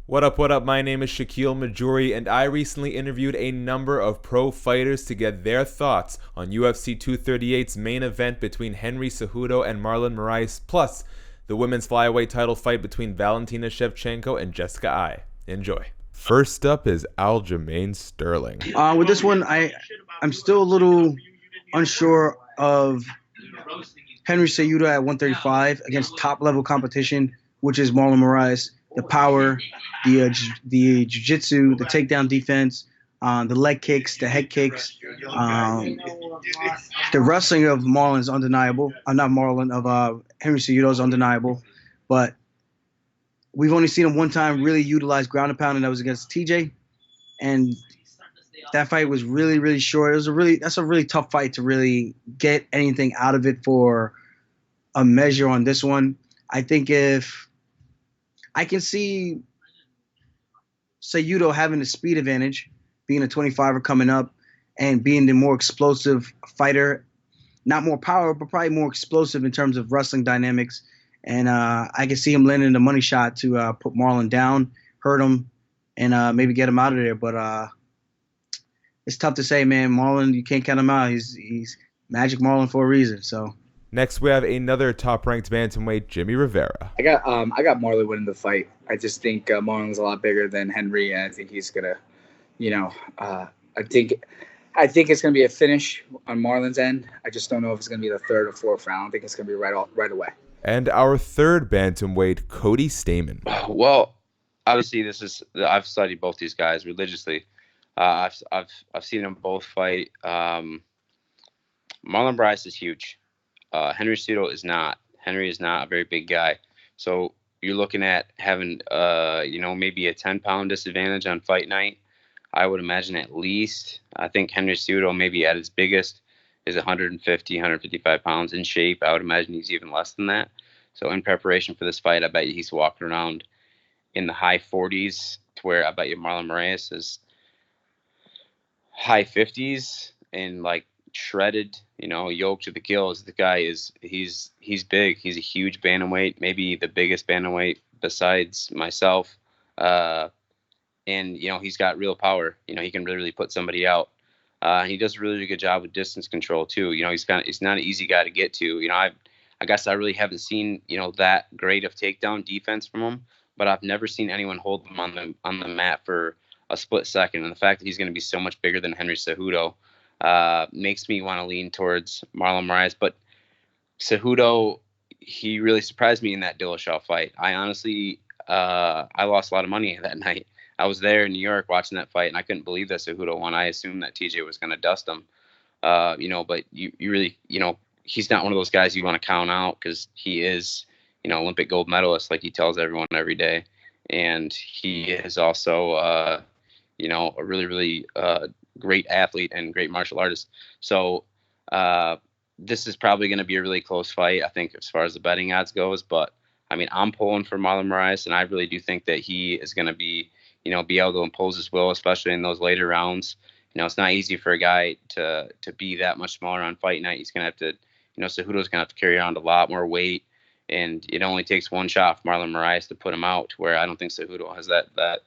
What up, what up? My name is Shakiel Mahjouri, and I recently interviewed a number of pro fighters to get their thoughts on UFC 238's main event between Henry Cejudo and Marlon Moraes, plus the women's flyweight title fight between Valentina Shevchenko and Jessica Eye. Enjoy. First up is Aljamain Sterling. With this one, I'm still a little unsure of Henry Cejudo at 135 against top-level competition, which is Marlon Moraes. The power, the jiu-jitsu, the takedown defense, the leg kicks, the head kicks. The wrestling of Marlon is undeniable. Not Marlon, of Henry Cejudo is undeniable. But we've only seen him one time really utilize ground and pound, and that was against TJ. And that fight was really, really short. That's a really tough fight to really get anything out of it for a measure on this one. I think if I can see Cejudo having the speed advantage, being a 25er coming up, and being the more explosive fighter. Not more power, but probably more explosive in terms of wrestling dynamics. And I can see him landing the money shot to put Marlon down, hurt him, and maybe get him out of there. But it's tough to say, man. Marlon, you can't count him out. He's Magic Marlon for a reason. So. Next, we have another top-ranked bantamweight, Jimmie Rivera. I got Marlon winning the fight. I just think Marlon's a lot bigger than Henry, and I think he's gonna, I think it's gonna be a finish on Marlon's end. I just don't know if it's gonna be the third or fourth round. I think it's gonna be right away. And our third bantamweight, Cody Stamann. Well, obviously, I've studied both these guys religiously. I've seen them both fight. Marlon Moraes is huge. Henry Cejudo is not. Henry is not a very big guy. So you're looking at having, maybe a 10-pound disadvantage on fight night. I would imagine at least. I think Henry Cejudo maybe at his biggest is 150, 155 pounds in shape. I would imagine he's even less than that. So in preparation for this fight, I bet you he's walking around in the high 40s to where I bet you Marlon Moraes is high 50s and like shredded, yoked to the gills. The guy he's big. He's a huge bantamweight, maybe the biggest bantamweight besides myself. And he's got real power. He can really put somebody out. He does a really good job with distance control too. He's not an easy guy to get to. I guess I really haven't seen that great of takedown defense from him, but I've never seen anyone hold him on the mat for a split second. And the fact that he's going to be so much bigger than Henry Cejudo makes me want to lean towards Marlon Moraes. But Cejudo, he really surprised me in that Dillashaw fight. I honestly, I lost a lot of money that night. I was there in New York watching that fight, and I couldn't believe that Cejudo won. I assumed that TJ was going to dust him, but you really, he's not one of those guys you want to count out because he is, Olympic gold medalist, like he tells everyone every day. And he is also, a really, really great athlete and great martial artist. So this is probably going to be a really close fight, I think, as far as the betting odds goes. But, I'm pulling for Marlon Moraes, and I really do think that he is going to be able to impose his will, especially in those later rounds. It's not easy for a guy to be that much smaller on fight night. He's going to have to, Cejudo's going to have to carry around a lot more weight. And it only takes one shot for Marlon Moraes to put him out, where I don't think Cejudo has that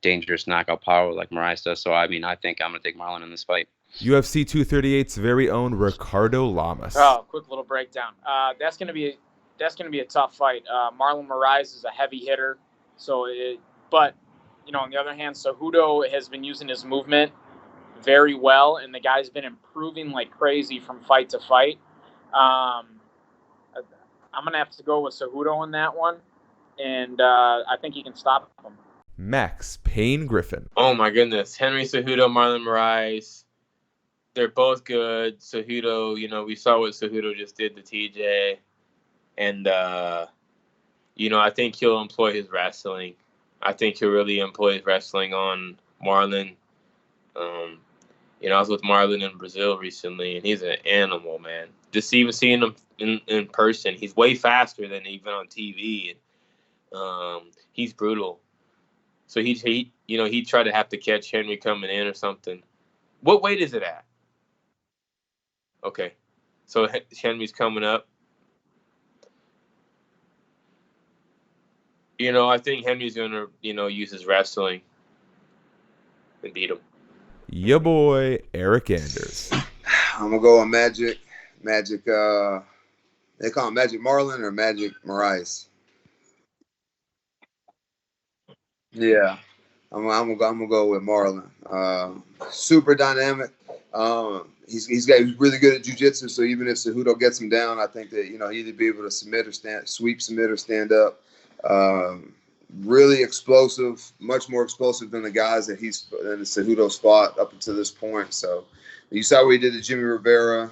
dangerous knockout power like Moraes does. So, I think I'm going to take Marlon in this fight. UFC 238's very own Ricardo Lamas. Oh, quick little breakdown. That's going to be a tough fight. Marlon Moraes is a heavy hitter. But on the other hand, Cejudo has been using his movement very well, and the guy's been improving like crazy from fight to fight. I'm going to have to go with Cejudo on that one, and I think he can stop him. Max Payne Griffin. Oh, my goodness. Henry Cejudo, Marlon Moraes, they're both good. Cejudo, we saw what Cejudo just did to TJ, and, I think he'll employ his wrestling. I think he'll really employ his wrestling on Marlon. I was with Marlon in Brazil recently, and he's an animal, man. Just even seeing him in person, he's way faster than even on TV. And he's brutal. So he'd try to have to catch Henry coming in or something. What weight is it at? Okay, so Henry's coming up. I think Henry's gonna, use his wrestling and beat him. Ya boy, Eryk Anders. I'm gonna go on Magic. Magic. They call him Magic Marlon or Magic Moraes. Yeah, I'm gonna go with Marlon. Super dynamic. He's really good at jiu-jitsu. So even if Cejudo gets him down, I think that he'd either be able to sweep, submit, or stand up. Really explosive, much more explosive than the guys that Cejudo's fought up until this point. So you saw what he did to Jimmie Rivera,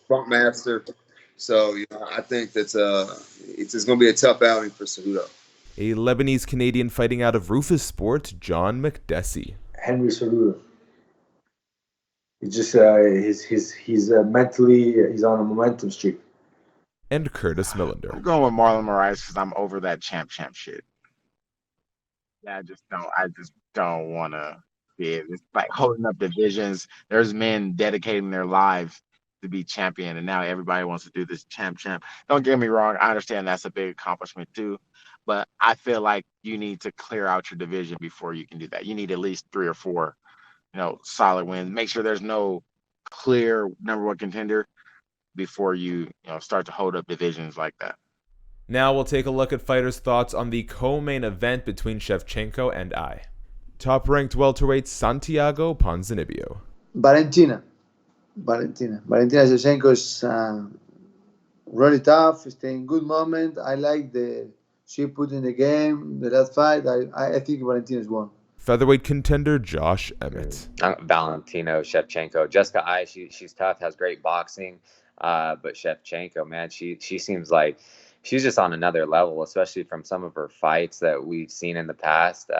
Funk Master. So I think that's it's going to be a tough outing for Cejudo. A Lebanese-Canadian fighting out of Rufus Sport, John Makdessi. Henry Cejudo. He just he's mentally he's on a momentum streak. And Curtis Millender. I'm going with Marlon Moraes because I'm over that champ shit. Yeah, I just don't want to be it. It's like holding up divisions. There's men dedicating their lives to be champion, and now everybody wants to do this champ. Don't get me wrong. I understand that's a big accomplishment too, but I feel like you need to clear out your division before you can do that. You need at least 3 or 4, solid wins. Make sure there's no clear number 1 contender before you start to hold up divisions like that. Now we'll take a look at fighters' thoughts on the co-main event between Shevchenko and I. Top-ranked welterweight Santiago Ponzinibbio. Valentina Shevchenko is really tough. Staying good moment. I like the she put in the game. The last fight, I think Valentina's won. Featherweight contender Josh Emmett. Valentina Shevchenko. Jessica Ai, she's tough, has great boxing. But Shevchenko, man, she seems like she's just on another level, especially from some of her fights that we've seen in the past.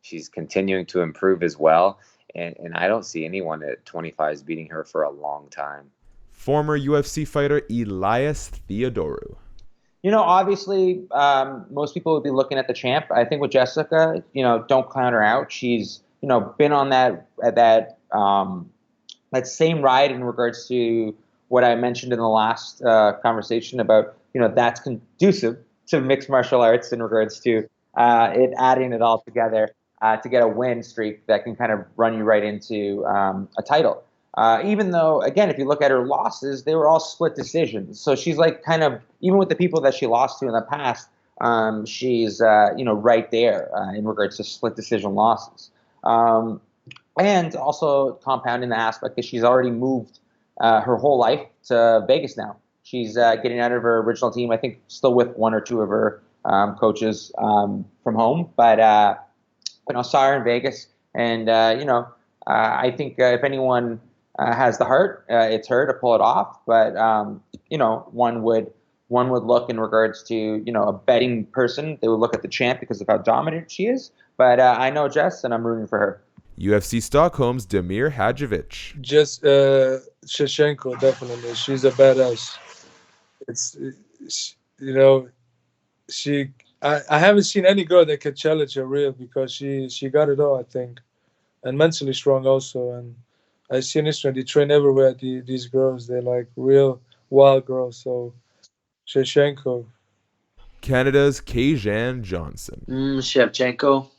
She's continuing to improve as well. And I don't see anyone at 25 beating her for a long time. Former UFC fighter Elias Theodorou. Obviously, most people would be looking at the champ. I think with Jessica, don't count her out. She's, been on that same ride in regards to what I mentioned in the last conversation about, that's conducive to mixed martial arts in regards to it adding it all together to get a win streak that can kind of run you right into a title. Even though, again, if you look at her losses, they were all split decisions. So she's like kind of, even with the people that she lost to in the past, she's, right there in regards to split decision losses. And also compounding the aspect that she's already moved her whole life to Vegas now. She's getting out of her original team, I think still with 1 or 2 of her coaches from home. But, saw her in Vegas. And, I think if anyone has the heart, it's her to pull it off. But, one would look in regards to, a betting person. They would look at the champ because of how dominant she is. But I know Jess, and I'm rooting for her. UFC Stockholm's Damir Hadzovic. Just Shevchenko, definitely. She's a badass. I haven't seen any girl that can challenge her real because she got it all, I think, and mentally strong also. And I see in Israel they train everywhere. These girls, they're like real wild girls. So Shevchenko. Canada's Kajan Johnson. Shevchenko.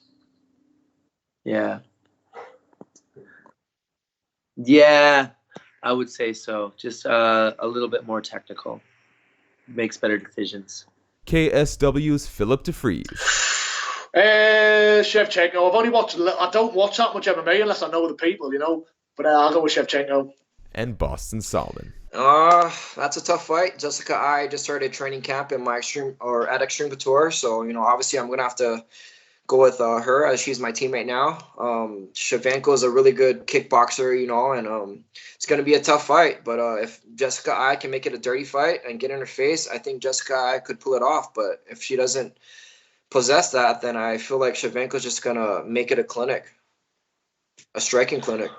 Yeah, I would say so. Just a little bit more technical. Makes better decisions. KSW's Philip DeFries. Shevchenko. I don't watch that much MMA unless I know the people, But I'll go with Shevchenko. And Boston Salmon. That's a tough fight. Jessica Ai just started training camp at Extreme Couture, so obviously I'm gonna have to go with her as she's my teammate now. Shevchenko is a really good kickboxer, and it's going to be a tough fight. But if Jessica Ai can make it a dirty fight and get in her face, I think Jessica Ai could pull it off. But if she doesn't possess that, then I feel like Shevchenko is just going to make it a clinic, a striking clinic.